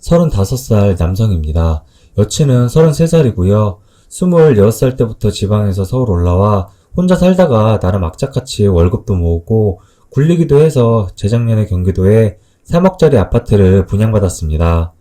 (35살) 남성입니다. 여친은 33살이고요. 26살 때부터 지방에서 서울 올라와 혼자 살다가 나름 악착같이 월급도 모으고 굴리기도 해서 재작년에 경기도에 3억짜리 아파트를 분양받았습니다.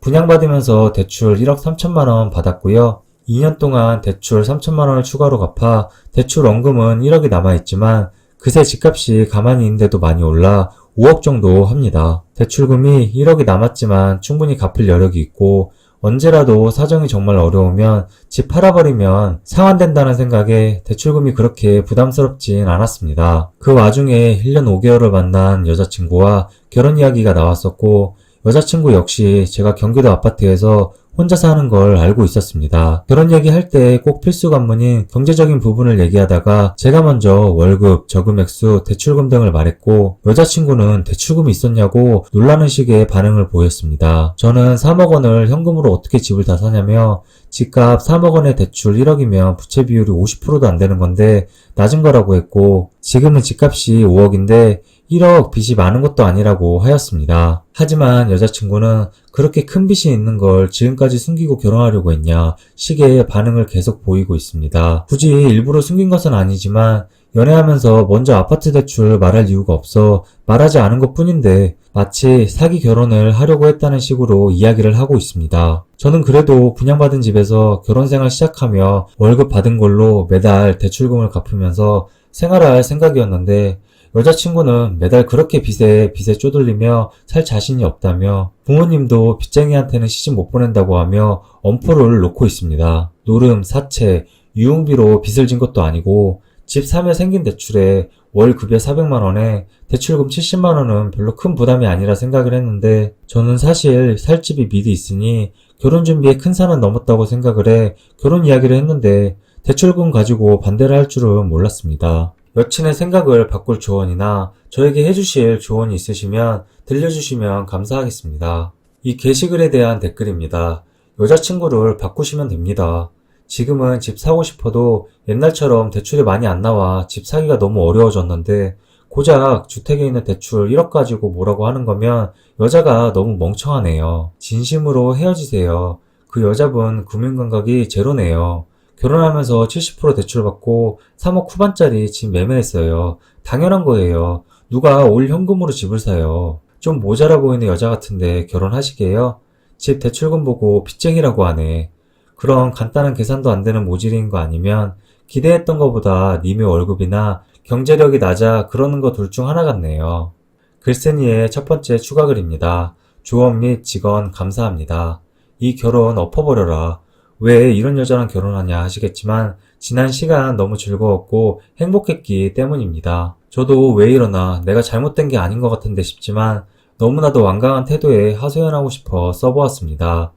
분양받으면서 대출 1억 3천만 원 받았고요. 2년 동안 대출 3천만 원을 추가로 갚아 대출 원금은 1억이 남아있지만 그새 집값이 가만히 있는데도 많이 올라 5억 정도 합니다. 대출금이 1억이 남았지만 충분히 갚을 여력이 있고 언제라도 사정이 정말 어려우면 집 팔아버리면 상환된다는 생각에 대출금이 그렇게 부담스럽진 않았습니다. 그 와중에 1년 5개월을 만난 여자친구와 결혼 이야기가 나왔었고 여자친구 역시 제가 경기도 아파트에서 혼자 사는 걸 알고 있었습니다. 결혼 얘기할 때 꼭 필수 관문인 경제적인 부분을 얘기하다가 제가 먼저 월급, 저금액수, 대출금 등을 말했고 여자친구는 대출금이 있었냐고 놀라는 식의 반응을 보였습니다. 저는 3억 원을 현금으로 어떻게 집을 다 사냐며 집값 3억 원에 대출 1억이면 부채 비율이 50%도 안 되는 건데 낮은 거라고 했고 지금은 집값이 5억인데 1억 빚이 많은 것도 아니라고 하였습니다. 하지만 여자친구는 그렇게 큰 빚이 있는 걸 지금까지 숨기고 결혼하려고 했냐 식의 반응을 계속 보이고 있습니다. 굳이 일부러 숨긴 것은 아니지만 연애하면서 먼저 아파트 대출 말할 이유가 없어 말하지 않은 것 뿐인데 마치 사기 결혼을 하려고 했다는 식으로 이야기를 하고 있습니다. 저는 그래도 분양받은 집에서 결혼생활 시작하며 월급 받은 걸로 매달 대출금을 갚으면서 생활할 생각이었는데 여자친구는 매달 그렇게 빚에 쪼들리며 살 자신이 없다며 부모님도 빚쟁이한테는 시집 못 보낸다고 하며 엄포를 놓고 있습니다. 노름, 사채, 유흥비로 빚을 진 것도 아니고 집 사며 생긴 대출에 월 급여 400만 원에 대출금 70만 원은 별로 큰 부담이 아니라 생각을 했는데 저는 사실 살 집이 미리 있으니 결혼 준비에 큰 산은 넘었다고 생각을 해 결혼 이야기를 했는데 대출금 가지고 반대를 할 줄은 몰랐습니다. 여친의 생각을 바꿀 조언이나 저에게 해주실 조언이 있으시면 들려주시면 감사하겠습니다. 이 게시글에 대한 댓글입니다. 여자친구를 바꾸시면 됩니다. 지금은 집 사고 싶어도 옛날처럼 대출이 많이 안 나와 집 사기가 너무 어려워졌는데 고작 주택에 있는 대출 1억 가지고 뭐라고 하는 거면 여자가 너무 멍청하네요. 진심으로 헤어지세요. 그 여자분 금융감각이 제로네요. 결혼하면서 70% 대출받고 3억 후반짜리 집 매매했어요. 당연한 거예요. 누가 올 현금으로 집을 사요. 좀 모자라 보이는 여자 같은데 결혼하시게요? 집 대출금 보고 빚쟁이라고 하네. 그런 간단한 계산도 안 되는 모질인 거 아니면 기대했던 것보다 님의 월급이나 경제력이 낮아 그러는 거 둘 중 하나 같네요. 글쓴이의 첫 번째 추가 글입니다. 조언 및 직언 감사합니다. 이 결혼 엎어버려라. 왜 이런 여자랑 결혼하냐 하시겠지만 지난 시간 너무 즐거웠고 행복했기 때문입니다. 저도 왜 이러나 내가 잘못된 게 아닌 것 같은데 싶지만 너무나도 완강한 태도에 하소연하고 싶어 써보았습니다.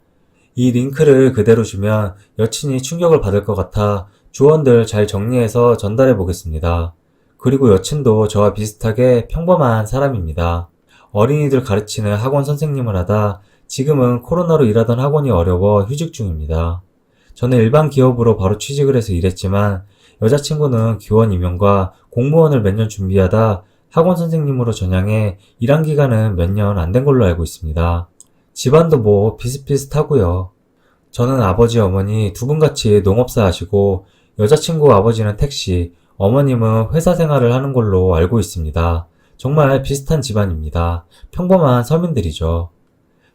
이 링크를 그대로 주면 여친이 충격을 받을 것 같아 조언들 잘 정리해서 전달해 보겠습니다. 그리고 여친도 저와 비슷하게 평범한 사람입니다. 어린이들 가르치는 학원 선생님을 하다 지금은 코로나로 일하던 학원이 어려워 휴직 중입니다. 저는 일반 기업으로 바로 취직을 해서 일했지만 여자친구는 교원 임용과 공무원을 몇 년 준비하다 학원 선생님으로 전향해 일한 기간은 몇 년 안 된 걸로 알고 있습니다. 집안도 뭐 비슷비슷하고요. 저는 아버지 어머니 두 분 같이 농업사 하시고 여자친구 아버지는 택시, 어머님은 회사 생활을 하는 걸로 알고 있습니다. 정말 비슷한 집안입니다. 평범한 서민들이죠.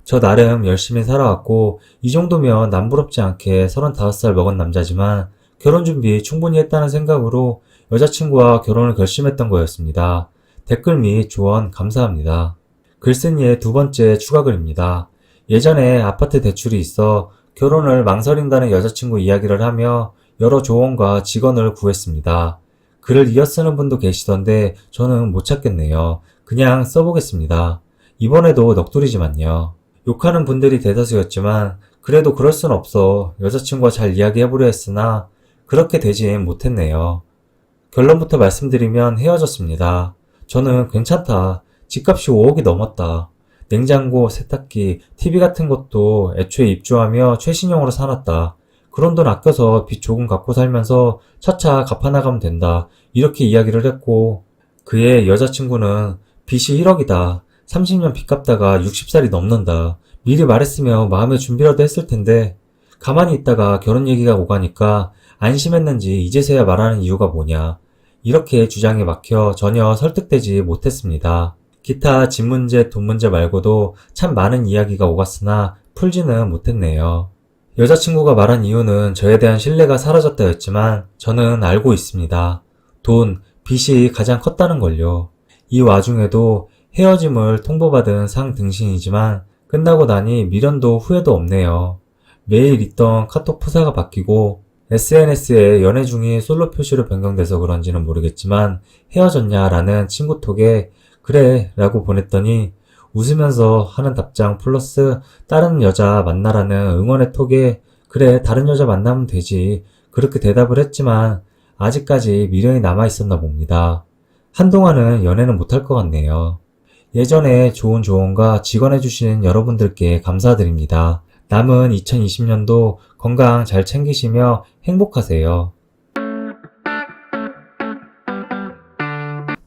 저 나름 열심히 살아왔고 이 정도면 남부럽지 않게 35살 먹은 남자지만 결혼 준비 충분히 했다는 생각으로 여자친구와 결혼을 결심했던 거였습니다. 댓글 및 조언 감사합니다. 글쓴이의 두 번째 추가글입니다. 예전에 아파트 대출이 있어 결혼을 망설인다는 여자친구 이야기를 하며 여러 조언과 직언을 구했습니다. 글을 이어쓰는 분도 계시던데 저는 못 찾겠네요. 그냥 써보겠습니다. 이번에도 넋두리지만요. 욕하는 분들이 대다수였지만 그래도 그럴 순 없어 여자친구와 잘 이야기해보려 했으나 그렇게 되진 못했네요. 결론부터 말씀드리면 헤어졌습니다. 저는 괜찮다. 집값이 5억이 넘었다. 냉장고, 세탁기, TV 같은 것도 애초에 입주하며 최신형으로 사놨다. 그런 돈 아껴서 빚 조금 갚고 살면서 차차 갚아나가면 된다. 이렇게 이야기를 했고, 그의 여자친구는 빚이 1억이다. 30년 빚 갚다가 60살이 넘는다. 미리 말했으면 마음의 준비라도 했을 텐데, 가만히 있다가 결혼 얘기가 오가니까 안심했는지 이제서야 말하는 이유가 뭐냐. 이렇게 주장에 막혀 전혀 설득되지 못했습니다. 기타 집 문제, 돈 문제 말고도 참 많은 이야기가 오갔으나 풀지는 못했네요. 여자친구가 말한 이유는 저에 대한 신뢰가 사라졌다였지만 저는 알고 있습니다. 돈, 빚이 가장 컸다는 걸요. 이 와중에도 헤어짐을 통보받은 상등신이지만 끝나고 나니 미련도 후회도 없네요. 매일 있던 카톡 프사가 바뀌고 SNS에 연애 중인 솔로 표시로 변경돼서 그런지는 모르겠지만 헤어졌냐라는 친구톡에 그래 라고 보냈더니 웃으면서 하는 답장 플러스 다른 여자 만나라는 응원의 톡에 그래 다른 여자 만나면 되지 그렇게 대답을 했지만 아직까지 미련이 남아있었나 봅니다. 한동안은 연애는 못할 것 같네요. 예전에 좋은 조언과 직원해주신 여러분들께 감사드립니다. 남은 2020년도 건강 잘 챙기시며 행복하세요.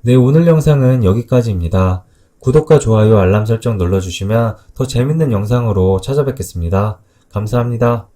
네, 오늘 영상은 여기까지입니다. 구독과 좋아요, 알람 설정 눌러주시면 더 재밌는 영상으로 찾아뵙겠습니다. 감사합니다.